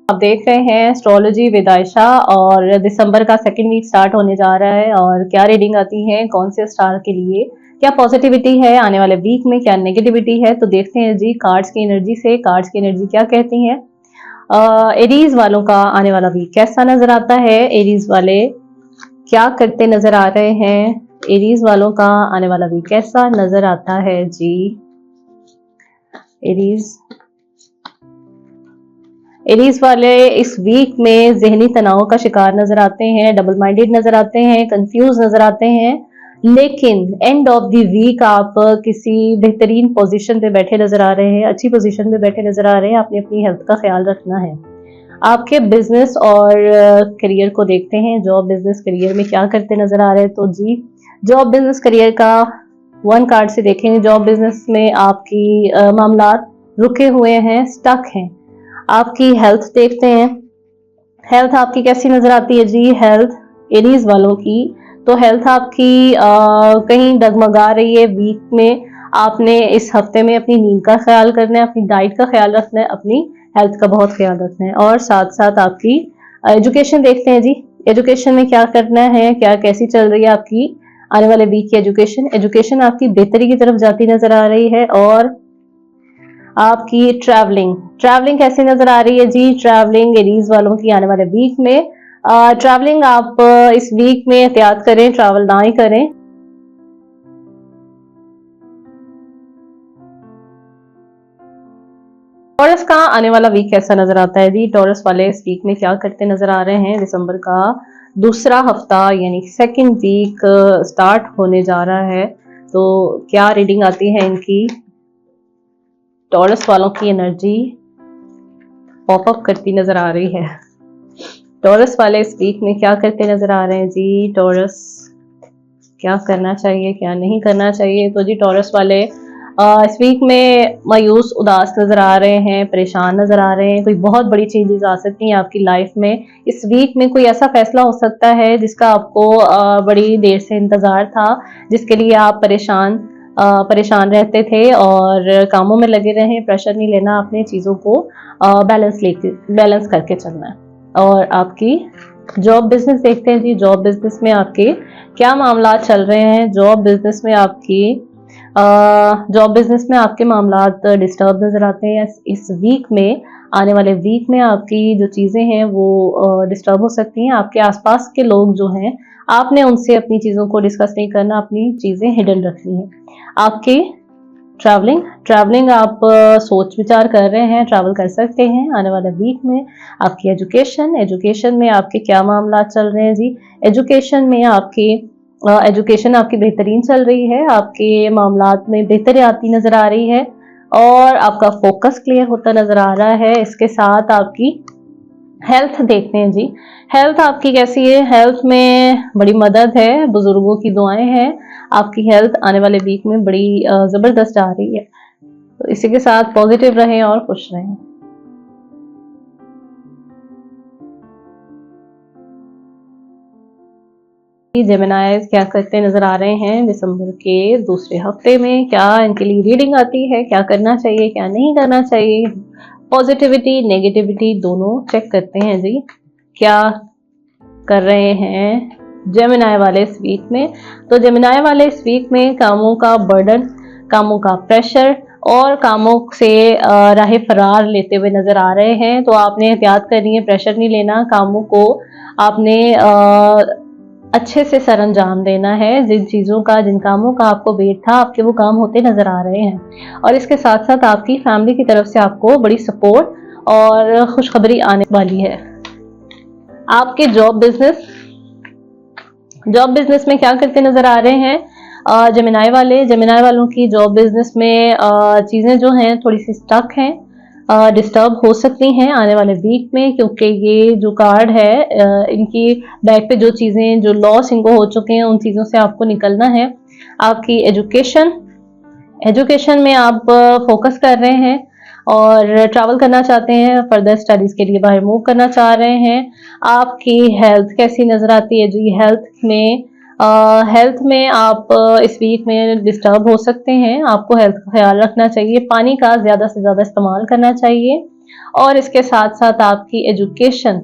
आप देख रहे हैं एस्ट्रोलॉजी विद आयशा और दिसंबर का सेकंड वीक स्टार्ट होने जा रहा है और क्या रीडिंग आती है कौन से स्टार के लिए, क्या पॉजिटिविटी है आने वाले वीक में, क्या नेगेटिविटी है। तो देखते हैं जी कार्ड्स की एनर्जी से, कार्ड्स की एनर्जी क्या कहती है। एरीज वालों का आने वाला वीक कैसा नजर आता है, एरीज वाले क्या करते नजर आ रहे हैं, एरीज वालों का आने वाला वीक कैसा नजर आता है जी। एरीज एरीज वाले इस वीक में जहनी तनाव का शिकार नजर आते हैं, डबल माइंडेड नजर आते हैं, कंफ्यूज नजर आते हैं। लेकिन एंड ऑफ द वीक आप किसी बेहतरीन पोजीशन पे बैठे नजर आ रहे हैं, अच्छी पोजीशन पे बैठे नजर आ रहे हैं। आपने अपनी हेल्थ का ख्याल रखना है। आपके बिजनेस और करियर को देखते हैं, जॉब बिजनेस करियर में क्या करते नजर आ रहे हैं। तो जी जॉब बिजनेस करियर का वन कार्ड से देखेंगे, जॉब बिजनेस में आपकी मामला रुके हुए हैं, स्टक हैं। आपकी हेल्थ देखते हैं, हेल्थ आपकी कैसी नजर आती है जी। हेल्थ एरीज वालों की, तो हेल्थ आपकी कहीं डगमगा रही है वीक में। आपने इस हफ्ते में अपनी नींद का ख्याल करना है, अपनी डाइट का ख्याल रखना है, अपनी हेल्थ का बहुत ख्याल रखना है। और साथ साथ आपकी एजुकेशन देखते हैं जी, एजुकेशन में क्या करना है, क्या कैसी चल रही है आपकी आने वाले वीक की एजुकेशन। एजुकेशन आपकी बेहतरी की तरफ जाती नजर आ रही है। और आपकी ट्रैवलिंग, ट्रैवलिंग कैसी नजर आ रही है जी। ट्रैवलिंग एरीज वालों की आने वाले वीक में, ट्रैवलिंग आप इस वीक में एहतियात करें, ट्रैवल ना ही करें। टॉरस का आने वाला वीक कैसा नजर आता है जी। टॉरस वाले इस वीक में क्या करते नजर आ रहे हैं। दिसंबर का दूसरा हफ्ता यानी सेकंड वीक स्टार्ट होने जा रहा है, तो क्या रीडिंग आती है इनकी। टॉरस वालों की एनर्जी पॉपअप करती नजर आ रही है। टॉरस वाले इस वीक में क्या करते नजर आ रहे हैं जी। टॉरस क्या करना चाहिए, क्या नहीं करना चाहिए। तो जी टॉरस वाले इस वीक में मायूस उदास नजर आ रहे हैं, परेशान नजर आ रहे हैं। कोई बहुत बड़ी चेंजेस आ सकती हैं आपकी लाइफ में। इस वीक में कोई ऐसा फैसला हो सकता है जिसका आपको बड़ी देर से इंतजार था, जिसके लिए आप परेशान रहते थे और कामों में लगे रहे। प्रेशर नहीं लेना, अपने चीजों को बैलेंस करके चलना है। और आपकी जॉब बिजनेस देखते हैं जी, जॉब बिजनेस में आपके क्या मामला चल रहे हैं। जॉब बिजनेस में आपके मामला डिस्टर्ब नजर आते हैं। इस वीक में, आने वाले वीक में आपकी जो चीजें हैं वो डिस्टर्ब हो सकती हैं। आपके आसपास के लोग जो हैं, आपने उनसे अपनी चीजों को डिस्कस नहीं करना, अपनी चीजें हिडन रखनी है। आपकी ट्रैवलिंग, ट्रैवलिंग आप सोच विचार कर रहे हैं, ट्रैवल कर सकते हैं आने वाले वीक में। आपकी एजुकेशन, एजुकेशन में आपके क्या मामला चल रहे हैं जी। एजुकेशन में आपकी एजुकेशन आपकी बेहतरीन चल रही है, आपके मामलात में बेहतरी आती नजर आ रही है और आपका फोकस क्लियर होता नजर आ रहा है। इसके साथ आपकी हेल्थ देखते हैं जी, हेल्थ आपकी कैसी है। हेल्थ में बड़ी मदद है, बुजुर्गों की दुआएं हैं। आपकी हेल्थ आने वाले वीक में बड़ी जबरदस्त आ रही है। तो इसी के साथ पॉजिटिव रहें और खुश रहें। जेमिनाइज क्या करते नजर आ रहे हैं दिसंबर के दूसरे हफ्ते में, क्या इनके लिए रीडिंग आती है, क्या करना चाहिए, क्या नहीं करना चाहिए। पॉजिटिविटी नेगेटिविटी दोनों चेक करते हैं जी, क्या कर रहे हैं जेमिनाई वाले इस वीक में। तो जेमिनाई वाले इस वीक में कामों का बर्डन, कामों का प्रेशर और कामों से राह फरार लेते हुए नजर आ रहे हैं। तो आपने एहतियात करनी है, प्रेशर नहीं लेना, कामों को आपने अच्छे से सर अंजाम देना है। जिन चीज़ों का, जिन कामों का आपको वेट था, आपके वो काम होते नजर आ रहे हैं। और इसके साथ साथ आपकी फैमिली की तरफ से आपको बड़ी सपोर्ट और खुशखबरी आने वाली है। आपके जॉब बिजनेस में क्या करते नजर आ रहे हैं जेमिनाई वालों की जॉब बिजनेस में चीजें जो हैं थोड़ी सी स्टक हैं, डिस्टर्ब हो सकती हैं आने वाले वीक में, क्योंकि ये जो कार्ड है इनकी बैक पे जो चीजें, जो लॉस इनको हो चुके हैं, उन चीजों से आपको निकलना है। आपकी एजुकेशन में आप फोकस कर रहे हैं और ट्रैवल करना चाहते हैं, फर्दर स्टडीज के लिए बाहर मूव करना चाह रहे हैं। आपकी हेल्थ कैसी नजर आती है जी। हेल्थ में आप इस वीक में डिस्टर्ब हो सकते हैं, आपको हेल्थ का ख्याल रखना चाहिए, पानी का ज्यादा से ज्यादा इस्तेमाल करना चाहिए। और इसके साथ साथ आपकी एजुकेशन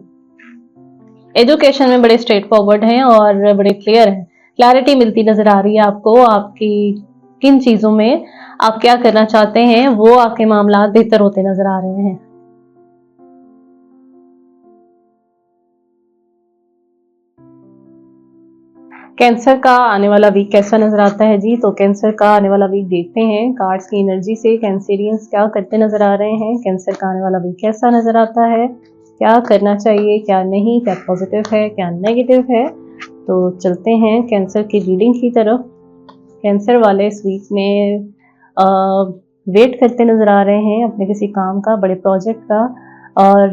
में बड़े स्ट्रेट फॉरवर्ड हैं और बड़े क्लियर हैं। क्लैरिटी मिलती नजर आ रही है आपको, आपकी किन चीजों में आप क्या करना चाहते हैं वो आपके मामला बेहतर होते नजर आ रहे हैं। कैंसर का आने वाला वीक कैसा नजर आता है जी? तो कैंसर का आने वाला वीक देखते हैं कार्ड्स की एनर्जी से कैंसेरियंस क्या करते नजर आ रहे हैं। कैंसर का आने वाला वीक कैसा नजर आता है, क्या करना चाहिए, क्या नहीं, क्या पॉजिटिव है, क्या नेगेटिव है। तो चलते हैं कैंसर की रीडिंग की तरफ। कैंसर वाले इस वीक में वेट करते नजर आ रहे हैं अपने किसी काम का, बड़े प्रोजेक्ट का, और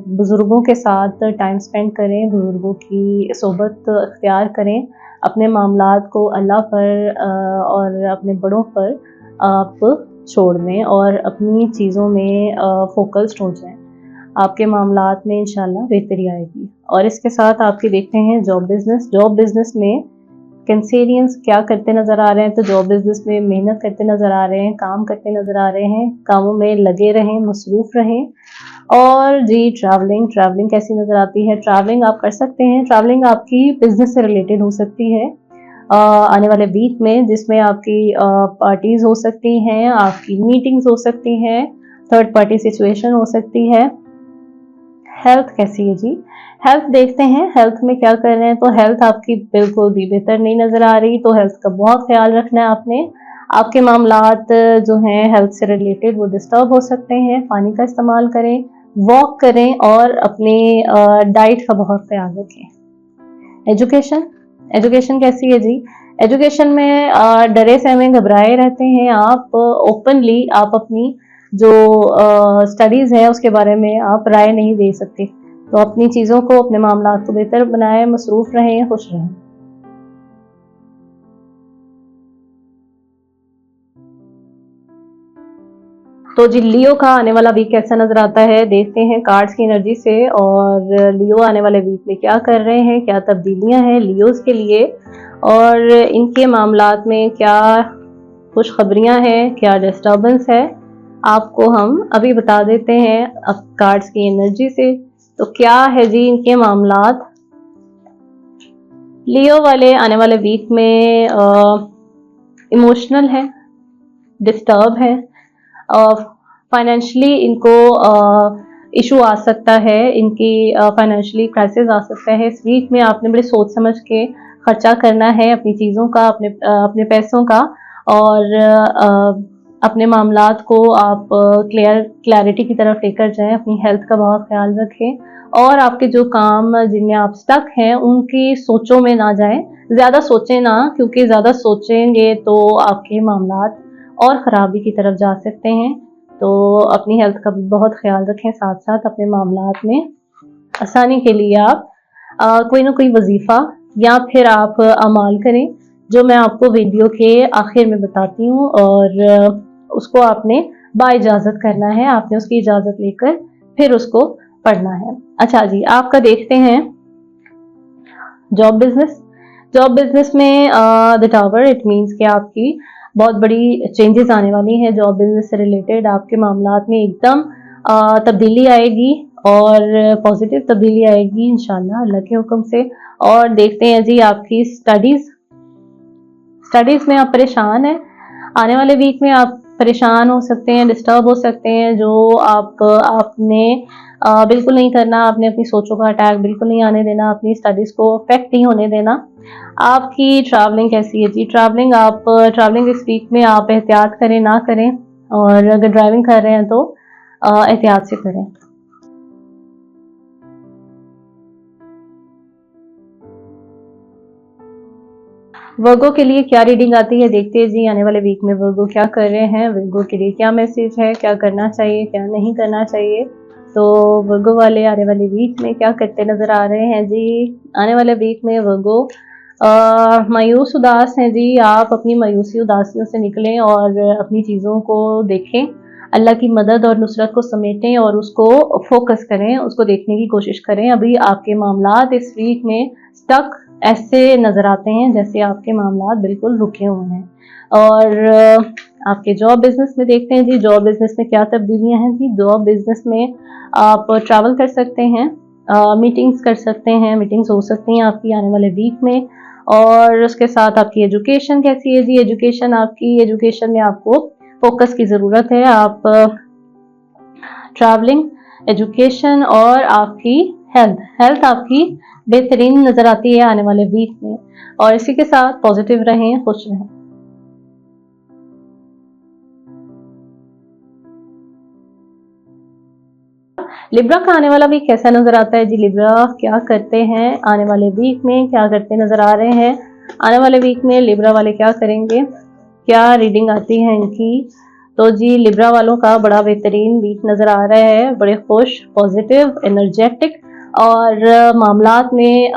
बुजुर्गों के साथ टाइम स्पेंड करें, बुजुर्गों की सोबत अख्तियार करें, अपने मामलात को अल्लाह पर और अपने बड़ों पर आप छोड़ दें और अपनी चीज़ों में फोकस्ड हो जाएं। आपके मामलात में इंशाल्लाह बेहतरी आएगी। और इसके साथ आपके देखते हैं जॉब बिजनेस में कैंसेरियंस क्या करते नजर आ रहे हैं। तो जॉब बिजनेस में मेहनत करते नजर आ रहे हैं, काम करते नजर आ रहे हैं, कामों में लगे रहें, मसरूफ रहें। और जी ट्रैवलिंग कैसी नजर आती है? ट्रैवलिंग आप कर सकते हैं, ट्रैवलिंग आपकी बिजनेस से रिलेटेड हो सकती है आने वाले वीक में, जिसमें आपकी पार्टीज हो सकती हैं, आपकी मीटिंग्स हो सकती हैं, थर्ड पार्टी सिचुएशन हो सकती है। हेल्थ कैसी है जी? हेल्थ देखते हैं हेल्थ में क्या कर रहे हैं। तो हेल्थ आपकी बिल्कुल भी बेहतर नहीं नजर आ रही, तो हेल्थ का बहुत ख्याल रखना है आपने। आपके मामलात जो हैं हेल्थ से रिलेटेड वो डिस्टर्ब हो सकते हैं। पानी का इस्तेमाल करें, वॉक करें और अपने डाइट का बहुत ख्याल रखें। एजुकेशन कैसी है जी? एजुकेशन में डरे सहमे घबराए रहते हैं आप। ओपनली आप अपनी जो स्टडीज है उसके बारे में आप राय नहीं दे सकते। तो अपनी चीजों को, अपने मामला को बेहतर बनाएं, मसरूफ रहें, खुश रहें। तो जी लियो का आने वाला वीक कैसा नजर आता है, देखते हैं कार्ड्स की एनर्जी से। और लियो आने वाले वीक में क्या कर रहे हैं, क्या तब्दीलियां हैं लियोज के लिए, और इनके मामलात में क्या खुशखबरियां हैं, क्या डिस्टर्बेंस है, आपको हम अभी बता देते हैं अब कार्ड्स की एनर्जी से। तो क्या है जी इनके मामलात? लियो वाले आने वाले वीक में इमोशनल है, डिस्टर्ब है, फाइनेंशियली इनको इशू आ सकता है, इनकी फाइनेंशियली क्राइसिस आ सकता है। इस वीक में आपने बड़े सोच समझ के खर्चा करना है अपनी चीज़ों का, अपने पैसों का, और अपने मामलात को आप क्लैरिटी की तरफ लेकर जाएं। अपनी हेल्थ का बहुत ख्याल रखें और आपके जो काम जिनमें आप स्टक हैं उनकी सोचों में ना जाएं, ज़्यादा सोचें ना, क्योंकि ज़्यादा सोचेंगे तो आपके मामलात और ख़राबी की तरफ जा सकते हैं। तो अपनी हेल्थ का भी बहुत ख्याल रखें, साथ साथ अपने मामलात में आसानी के लिए आप कोई ना कोई वजीफ़ा या फिर आप अमाल करें, जो मैं आपको वीडियो के आखिर में बताती हूँ, और उसको आपने बाइजाज़त करना है, आपने उसकी इजाज़त लेकर फिर उसको पढ़ना है। अच्छा जी, आपका देखते हैं जॉब बिजनेस में द टावर, इट मीन्स कि आपकी बहुत बड़ी चेंजेस आने वाली हैं। जॉब बिजनेस से रिलेटेड आपके मामलात में एकदम तब्दीली आएगी और पॉजिटिव तब्दीली आएगी इंशाल्लाह अल्लाह के हुक्म से। और देखते हैं जी आपकी स्टडीज में आप परेशान हैं, आने वाले वीक में आप परेशान हो सकते हैं, डिस्टर्ब हो सकते हैं। जो आपने बिल्कुल नहीं करना, आपने अपनी सोचों का अटैक बिल्कुल नहीं आने देना, अपनी स्टडीज को अफेक्ट नहीं होने देना। आपकी ट्रैवलिंग कैसी है जी? ट्रैवलिंग इस वीक में आप एहतियात करें ना करें, और अगर ड्राइविंग कर रहे हैं तो एहतियात से करें। वर्गो के लिए क्या रीडिंग आती है, देखते हैं जी आने वाले वीक में वर्गो क्या कर रहे हैं, वर्गो के लिए क्या मैसेज है, क्या करना चाहिए, क्या नहीं करना चाहिए। तो वर्गो वाले आने वाले वीक में क्या करते नजर आ रहे हैं जी? आने वाले वीक में वर्गो मायूस उदास हैं जी। आप अपनी मायूसी उदासियों से निकलें और अपनी चीज़ों को देखें, अल्लाह की मदद और नुसरत को समेटें और उसको फोकस करें, उसको देखने की कोशिश करें। अभी आपके मामलात इस वीक में स्टक ऐसे नजर आते हैं जैसे आपके मामलात बिल्कुल रुके हुए हैं, और आपके जॉब बिजनेस में देखते हैं जी, जॉब बिजनेस में क्या तब्दीलियां हैं जी। जॉब बिजनेस में आप ट्रैवल कर सकते हैं, मीटिंग्स कर सकते हैं, मीटिंग्स हो सकती हैं आपकी आने वाले वीक में। और उसके साथ आपकी एजुकेशन कैसी है जी, एजुकेशन में आपको फोकस की ज़रूरत है। आप ट्रैवलिंग, एजुकेशन और आपकी हेल्थ हेल्थ आपकी बेहतरीन नज़र आती है आने वाले वीक में। और इसी के साथ पॉजिटिव रहें, खुश रहें। लिब्रा का आने वाला वीक कैसा नजर आता है जी। लिब्रा क्या करते हैं आने वाले वीक में, क्या करते नजर आ रहे हैं आने वाले वीक में, लिब्रा वाले क्या करेंगे, क्या रीडिंग आती है इनकी। तो जी लिब्रा वालों का बड़ा बेहतरीन वीक नजर आ रहा है, बड़े खुश, पॉजिटिव, एनर्जेटिक और मामलात में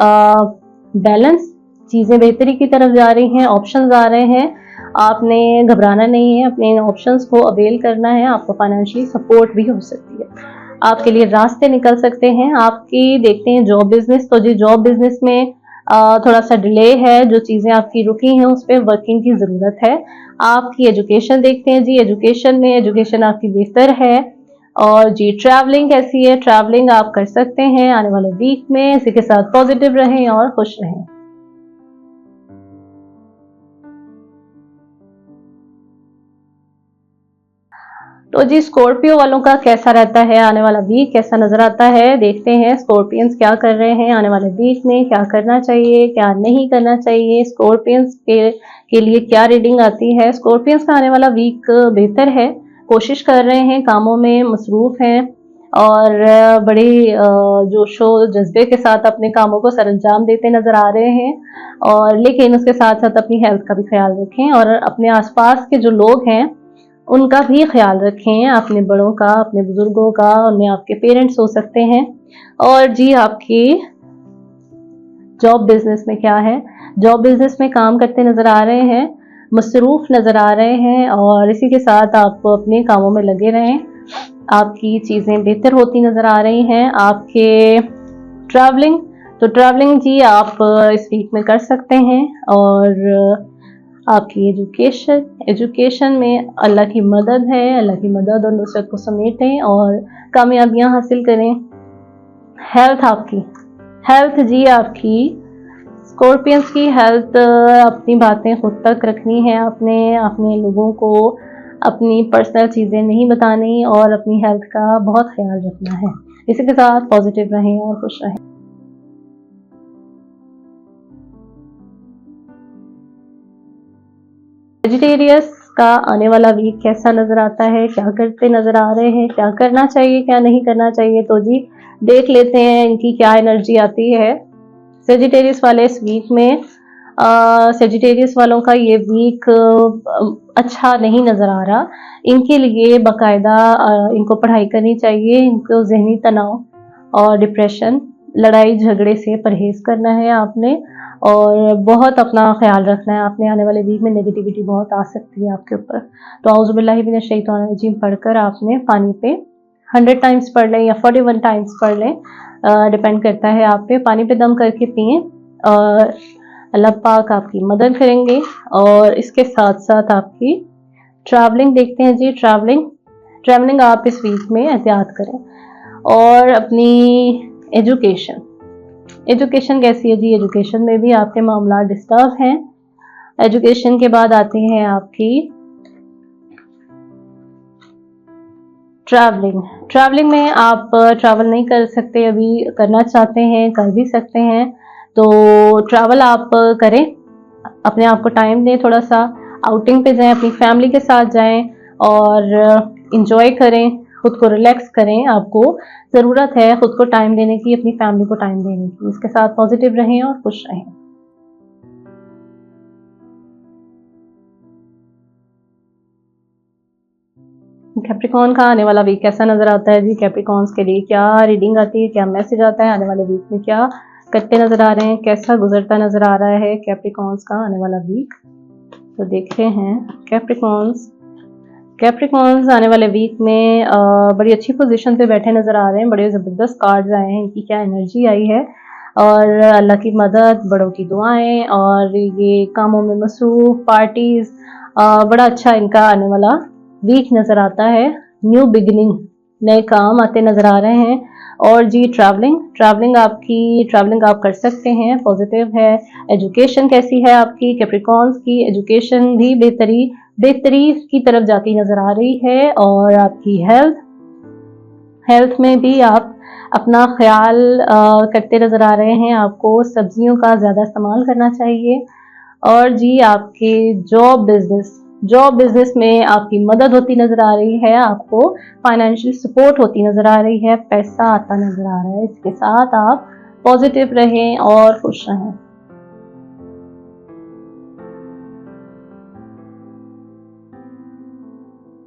बैलेंस, चीजें बेहतरी की तरफ जा रही हैं, ऑप्शंस आ रहे हैं। आपने घबराना नहीं है, अपने इन ऑप्शंस को अवेल करना है। आपको फाइनेंशियली सपोर्ट भी हो सकती है, आपके लिए रास्ते निकल सकते हैं। आपकी देखते हैं जॉब बिजनेस, तो जी जॉब बिजनेस में थोड़ा सा डिले है, जो चीजें आपकी रुकी हैं उस पर वर्किंग की जरूरत है। आपकी एजुकेशन देखते हैं जी, एजुकेशन आपकी बेहतर है। और जी ट्रैवलिंग कैसी है, ट्रैवलिंग आप कर सकते हैं आने वाले वीक में। इसी के साथ पॉजिटिव रहें और खुश रहें। तो जी स्कॉर्पियो वालों का कैसा रहता है आने वाला वीक, कैसा नजर आता है, देखते हैं स्कॉर्पियंस क्या कर रहे हैं आने वाले वीक में, क्या करना चाहिए, क्या नहीं करना चाहिए। स्कॉर्पियंस के लिए क्या रीडिंग आती है। स्कॉर्पियंस का आने वाला वीक बेहतर है, कोशिश कर रहे हैं, कामों में मसरूफ हैं और बड़े जोशो जज्बे के साथ अपने कामों को सरअंजाम देते नजर आ रहे हैं। और लेकिन उसके साथ साथ अपनी हेल्थ का भी ख्याल रखें और अपने आसपास के जो लोग हैं उनका भी ख्याल रखें, अपने बड़ों का, अपने बुजुर्गों का, उनमें आपके पेरेंट्स हो सकते हैं। और जी आपकी जॉब बिजनेस में क्या है, जॉब बिजनेस में काम करते नजर आ रहे हैं, मसरूफ नजर आ रहे हैं और इसी के साथ आप अपने कामों में लगे रहें। आपकी चीजें बेहतर होती नजर आ रही हैं। आपके ट्रैवलिंग, तो ट्रैवलिंग जी आप इस वीक में कर सकते हैं। और आपकी एजुकेशन में अल्लाह की मदद है, अल्लाह की मदद और नुसरत को समेटें और कामयाबियां हासिल करें। हेल्थ जी आपकी स्कॉर्पियंस की हेल्थ, अपनी बातें खुद तक रखनी है, अपने अपने लोगों को अपनी पर्सनल चीज़ें नहीं बतानी और अपनी हेल्थ का बहुत ख्याल रखना है। इसी के साथ पॉजिटिव रहें और खुश रहें। वेजिटेरियंस का आने वाला वीक कैसा नजर आता है, क्या करते नजर आ रहे हैं, क्या करना चाहिए, क्या नहीं करना चाहिए। तो जी देख लेते हैं इनकी क्या एनर्जी आती है। सेजिटेरियस वाले इस वीक में, सेजिटेरियस वालों का ये वीक अच्छा नहीं नजर आ रहा। इनके लिए बाकायदा इनको पढ़ाई करनी चाहिए, इनको जहनी तनाव और डिप्रेशन, लड़ाई झगड़े से परहेज करना है आपने और बहुत अपना ख्याल रखना है। आपने आने वाले वीक में नेगेटिविटी बहुत आ सकती है आपके ऊपर। तो औज़ुबिल्लाहि मिनश शैतानिर रजीम पढ़कर आपने पानी पे 100 टाइम्स पढ़ लें या 41 टाइम्स पढ़ लें, डिपेंड करता है आप पे। पानी पे दम करके पिएं और अल्लाह पाक आपकी मदद करेंगे। और इसके साथ साथ आपकी ट्रैवलिंग देखते हैं जी। ट्रैवलिंग आप इस वीक में एहतियात करें। और अपनी एजुकेशन कैसी है जी, एजुकेशन में भी आपके मामला डिस्टर्ब हैं। एजुकेशन के बाद आते हैं आपकी ट्रैवलिंग में आप ट्रैवल नहीं कर सकते, अभी करना चाहते हैं कर भी सकते हैं। तो ट्रैवल आप करें, अपने आप को टाइम दें, थोड़ा सा आउटिंग पे जाएं, अपनी फैमिली के साथ जाएं और इंजॉय करें, खुद को रिलैक्स करें। आपको ज़रूरत है खुद को टाइम देने की, अपनी फैमिली को टाइम देने की। इसके साथ पॉजिटिव रहें और खुश रहें। कैप्रिकॉर्न का आने वाला वीक कैसा नजर आता है जी। कैप्रिकॉर्न्स के लिए क्या रीडिंग आती है, क्या मैसेज आता है, आने वाले वीक में क्या करते नजर आ रहे हैं, कैसा गुजरता नजर आ रहा है कैप्रिकॉर्न्स का आने वाला वीक। तो देखते हैं कैप्रिकॉर्न्स आने वाले वीक में बड़ी अच्छी पोजीशन पे बैठे नजर आ रहे हैं, बड़े ज़बरदस्त कार्ड्स आए हैं, इनकी क्या एनर्जी आई है। और अल्लाह की मदद, बड़ों की दुआएं और ये कामों में मसरूफ, पार्टीज, बड़ा अच्छा इनका आने वाला वीक नजर आता है। न्यू बिगिनिंग, नए काम आते नजर आ रहे हैं। और जी ट्रैवलिंग आप कर सकते हैं, पॉजिटिव है। एजुकेशन कैसी है आपकी कैप्रिकॉर्न्स की? एजुकेशन भी बेहतरी की तरफ जाती नजर आ रही है। और आपकी हेल्थ में भी आप अपना ख्याल करते नजर आ रहे हैं। आपको सब्जियों का ज्यादा इस्तेमाल करना चाहिए। और जी आपके जॉब बिजनेस में आपकी मदद होती नजर आ रही है। आपको फाइनेंशियल सपोर्ट होती नजर आ रही है, पैसा आता नजर आ रहा है। इसके साथ आप पॉजिटिव रहें और खुश रहें।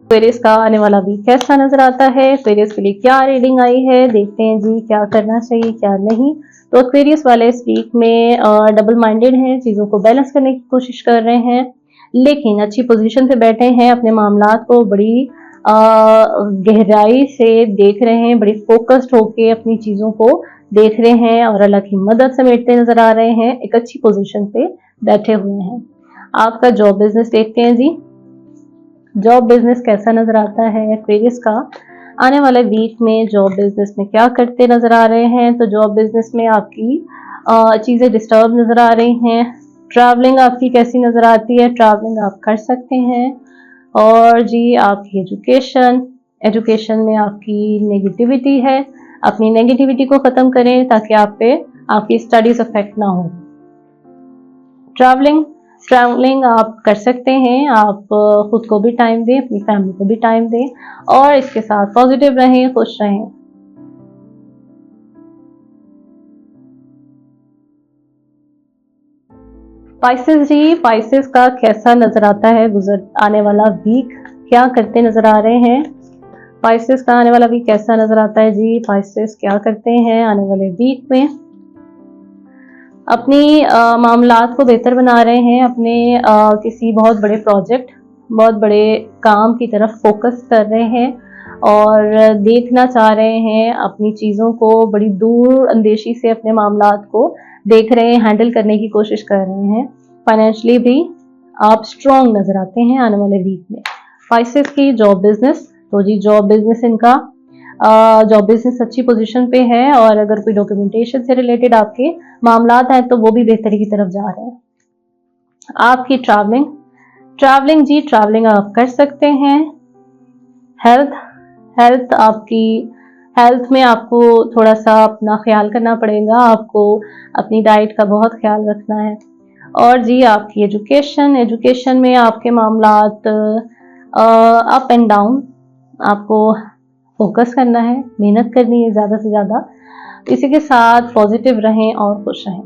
एक्वेरियस का आने वाला वीक कैसा नजर आता है? एक्वेरियस के लिए क्या रीडिंग आई है, देखते हैं जी क्या करना चाहिए क्या नहीं। तो एक्वेरियस वाले इस वीक में डबल माइंडेड हैं, चीजों को बैलेंस करने की कोशिश कर रहे हैं, लेकिन अच्छी पोजीशन पे बैठे हैं। अपने मामलात को बड़ी गहराई से देख रहे हैं, बड़ी फोकस्ड होके अपनी चीजों को देख रहे हैं और अल्लाह की मदद समेटते नजर आ रहे हैं। एक अच्छी पोजीशन पे बैठे हुए हैं। आपका जॉब बिजनेस देखते हैं जी, जॉब बिजनेस कैसा नजर आता है एक्वेरियस का? आने वाले वीक में जॉब बिजनेस में क्या करते नजर आ रहे हैं? तो जॉब बिजनेस में आपकी चीजें डिस्टर्ब नजर आ रही हैं। ट्रैवलिंग आपकी कैसी नजर आती है? ट्रैवलिंग आप कर सकते हैं। और जी आपकी एजुकेशन में आपकी नेगेटिविटी है। अपनी नेगेटिविटी को खत्म करें ताकि आप पे आपकी स्टडीज अफेक्ट ना हो। ट्रैवलिंग आप कर सकते हैं। आप खुद को भी टाइम दें, अपनी फैमिली को भी टाइम दें और इसके साथ पॉजिटिव रहें, खुश रहें। स्पाइसेस का कैसा नजर आता है आने वाला वीक? क्या करते नजर आ रहे हैं? स्पाइसेस का आने वाला वीक कैसा नजर आता है जी? स्पाइसेस क्या करते हैं आने वाले वीक में? अपनी मामलात को बेहतर बना रहे हैं। अपने किसी बहुत बड़े प्रोजेक्ट, बहुत बड़े काम की तरफ फोकस कर रहे हैं और देखना चाह रहे हैं अपनी चीज़ों को, बड़ी दूर अंदेशी से अपने मामलात को देख रहे हैं, हैंडल करने की कोशिश कर रहे हैं। फाइनेंशियली भी आप स्ट्रॉन्ग नजर आते हैं आने वाले वीक में। स्पाइसेस की जॉब बिजनेस, तो जी जॉब बिजनेस इनका जॉब बिजनेस अच्छी पोजीशन पे है और अगर कोई डॉक्यूमेंटेशन से रिलेटेड आपके मामलात हैं तो वो भी बेहतरी की तरफ जा रहे हैं। आपकी ट्रैवलिंग आप कर सकते हैं। हेल्थ हेल्थ आपकी हेल्थ में आपको थोड़ा सा अपना ख्याल करना पड़ेगा। आपको अपनी डाइट का बहुत ख्याल रखना है। और जी आपकी एजुकेशन में आपके मामलात अप एंड डाउन, आपको फोकस करना है, मेहनत करनी है ज़्यादा से ज़्यादा। इसी के साथ पॉजिटिव रहें और खुश रहें।